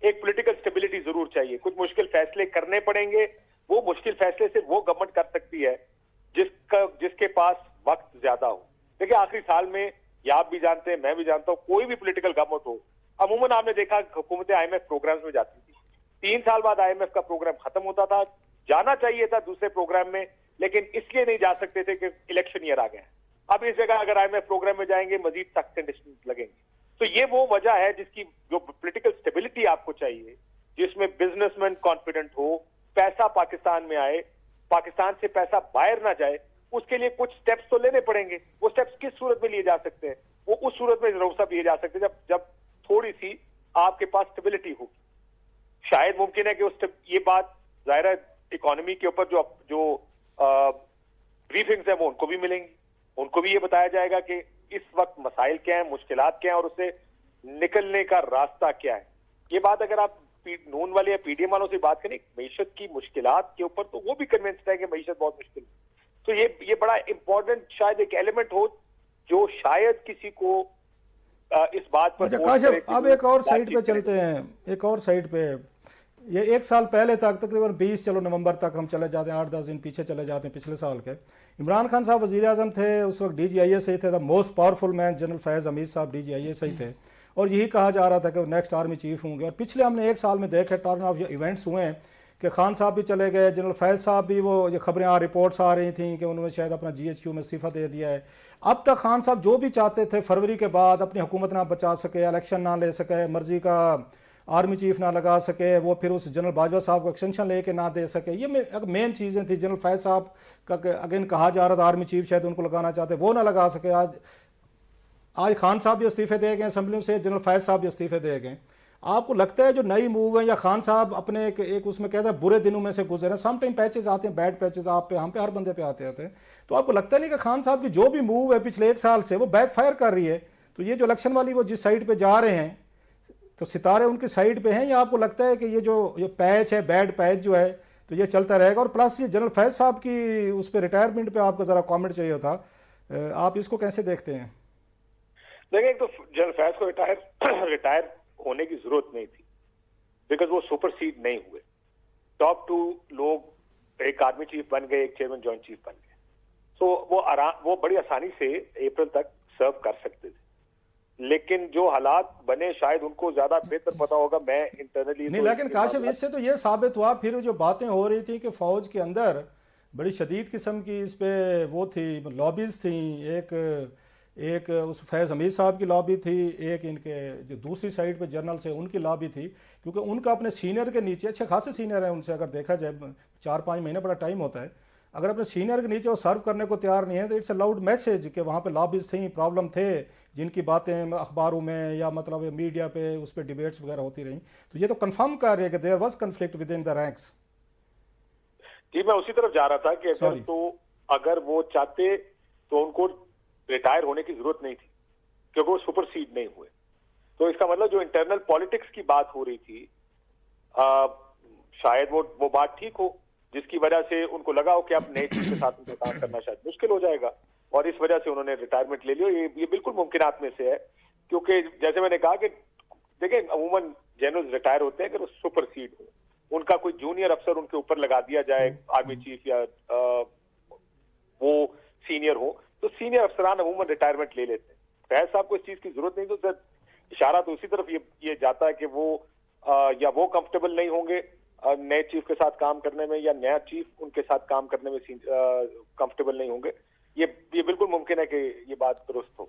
एक political stability जरूर चाहिए, कुछ मुश्किल फैसले करने पड़ेंगे। वो मुश्किल फैसले सिर्फ वो गवर्नमेंट कर सकती है जिसके पास वक्त ज्यादा हो। देखिए आखिरी साल में, या आप भी जानते हैं, मैं भी जानता हूं, कोई भी पॉलिटिकल गवर्नमेंट हो, अमूमन आपने देखा हुकूमतें आईएमएफ प्रोग्राम्स में जाती थी, 3 साल बाद आईएमएफ का प्रोग्राम खत्म होता था, जाना चाहिए था दूसरे प्रोग्राम में, लेकिन इसलिए नहीं जा सकते थे कि इलेक्शन ईयर आ गया। अब इस जगह अगर आईएमएफ प्रोग्राम में जाएंगे मजीद सख्त कंडीशन लगेंगे। तो ये वो वजह है जिसकी जो पॉलिटिकल स्टेबिलिटी आपको चाहिए, जिसमें बिजनेसमैन कॉन्फिडेंट हो, पैसा पाकिस्तान में आए, पाकिस्तान से पैसा बाहर ना जाए, उसके लिए कुछ स्टेप्स तो लेने पड़ेंगे। वो स्टेप्स किस सूरत में लिए जा सकते हैं? वो उस सूरत में जरूर सब लिए जा सकते हैं जब थोड़ी सी आपके पास स्टेबिलिटी होगी। शायद मुमकिन है कि ये बात जाहिर है इकोनॉमी के ऊपर जो ब्रीफिंग्स है वो उनको भी मिलेंगी, उनको भी ये बताया जाएगा कि इस वक्त मसाइल क्या है, मुश्किलात क्या है और उससे निकलने का रास्ता क्या है। ये बात अगर आप नून वाले या पीडीएम वालों से बात करें मईशत की मुश्किलात के ऊपर, तो वो भी कन्विंस्ड है कि मईशत बहुत मुश्किल है। तो ये बड़ा इंपॉर्टेंट शायद एक एलिमेंट हो जो शायद किसी को इस बात पर। अच्छा काशिफ, अब एक और साइड पे चलते हैं, एक और साइड पे। ये 1 साल पहले तक तकरीबन 20 चलो नवंबर तक हम चले जाते हैं, 8-10 दिन पीछे चले जाते हैं पिछले साल के, इमरान खान साहब वज़ीर आज़म थे, उस वक्त DGIS ही थे, the most powerful man general Faiz Hameed साहब DGIS ही थे, और यही कहा जा रहा था कि वो नेक्स्ट आर्मी चीफ होंगे। और पिछले हमने 1 साल में देखे टर्न ऑफ इवेंट्स हुए हैं कि खान साहब भी चले गए, जनरल फैज़ साहब भी, वो ये खबरें रिपोर्ट्स आ रही थी कि उन्होंने शायद अपना GHQ में इस्तीफ़ा दे दिया है। अब तक खान साहब जो भी चाहते थे फरवरी के बाद अपनी हुकूमत ना बचा सके, इलेक्शन ना ले सके, मर्जी का आर्मी चीफ ना लगा सके, वो फिर उस जनरल बाजवा साहब को एक्सटेंशन लेके ना दे सके, ये मेन चीज़ें थी। जनरल फैज़ साहब का अगेन कहा जा रहा था आर्मी चीफ शायद उनको लगाना चाहते, वो ना लगा सके। आज खान साहब भी इस्तीफ़े दे गए असेंबली से, जनरल फैज़ साहब भी इस्तीफ़े दे गए। आपको लगता है जो नई मूव है, या खान साहब अपने एक उसमें कहते हैं बुरे दिनों में से गुजरे, सम टाइम पैचेस आते हैं, बैड पैचेस आप पे, हम पे, हर बंदे पे आते हैं, तो आपको लगता नहीं कि खान साहब की जो भी मूव है पिछले 1 साल से वो बैकफायर कर रही है? तो ये जो इलेक्शन वाली वो जिस साइड पे जा रहे हैं, तो सितारे उनकी साइड पे हैं, या आपको लगता है कि ये पैच है, बैड पैच जो है, तो ये चलता रहेगा? और प्लस ये जनरल फैज़ साहब की उस पर रिटायरमेंट पे आपको ज़रा कमेंट चाहिए था, आप इसको कैसे देखते हैं? देखिए, एक तो जनरल फैज़ को रिटायर होने की जरूरत नहीं थी, बिकॉज वो सुपरसीड नहीं हुए। टॉप 2 लोग एक आर्मी चीफ बन गए, एक चेयरमैन जॉइंट चीफ बन गए, तो वो बड़ी आसानी से अप्रैल तक सर्व कर सकते थे। लेकिन जो हालात बने शायद उनको ज्यादा बेहतर पता होगा। मैं इंटरनली नहीं, लेकिन काशिफ इससे तो ये साबित हुआ, फिर जो बातें हो रही थी कि फौज के अंदर बड़ी शदीद किस्म की इस पे वो थी, लॉबीज थी, एक उस फैज़ हमीद साहब की लॉबी थी, एक इनके जो दूसरी साइड पे जनरल से उनकी लॉबी थी, क्योंकि उनका अपने सीनियर के नीचे, अच्छे खासे सीनियर है उनसे, अगर देखा जाए 4-5 महीने बड़ा टाइम होता है, अगर अपने सीनियर के नीचे वो सर्व करने को तैयार नहीं है तो इट्स अ लाउड मैसेज कि वहाँ पे लॉबीज थी, प्रॉब्लम थे, जिनकी बातें अखबारों में या मतलब मीडिया पे उस पर डिबेट्स वगैरह होती रही। तो ये तो कंफर्म कर रहे हैं कि there was conflict within the ranks. जी, मैं उसी तरफ जा रहा था कि अगर वो चाहते तो उनको रिटायर होने की जरूरत नहीं थी, क्योंकि वो सुपरसीड नहीं हुए। तो इसका मतलब जो इंटरनल पॉलिटिक्स की बात हो रही थी, शायद वो बात ठीक हो, जिसकी वजह से उनको लगा हो कि अब नए चीज के साथ उनको काम करना शायद मुश्किल हो जाएगा, और इस वजह से उन्होंने रिटायरमेंट ले लिया। ये बिल्कुल मुमकिनात में से है, क्योंकि जैसे मैंने कहा कि देखिए अमूमन जनरल रिटायर होते हैं अगर वो सुपरसीड हो, उनका कोई जूनियर अफसर उनके ऊपर लगा दिया जाए, आर्मी चीफ या वो सीनियर हो, तो सीनियर अफसरान अमूमन रिटायरमेंट ले लेते हैं। फैज़ साहब को इस चीज की जरूरत नहीं, तो इशारा तो उसी तरफ ये जाता है कि वो या वो कंफर्टेबल नहीं होंगे नए चीफ के साथ काम करने में, या नया चीफ उनके साथ काम करने में कंफर्टेबल नहीं होंगे। ये बिल्कुल मुमकिन है कि ये बात दुरुस्त हो।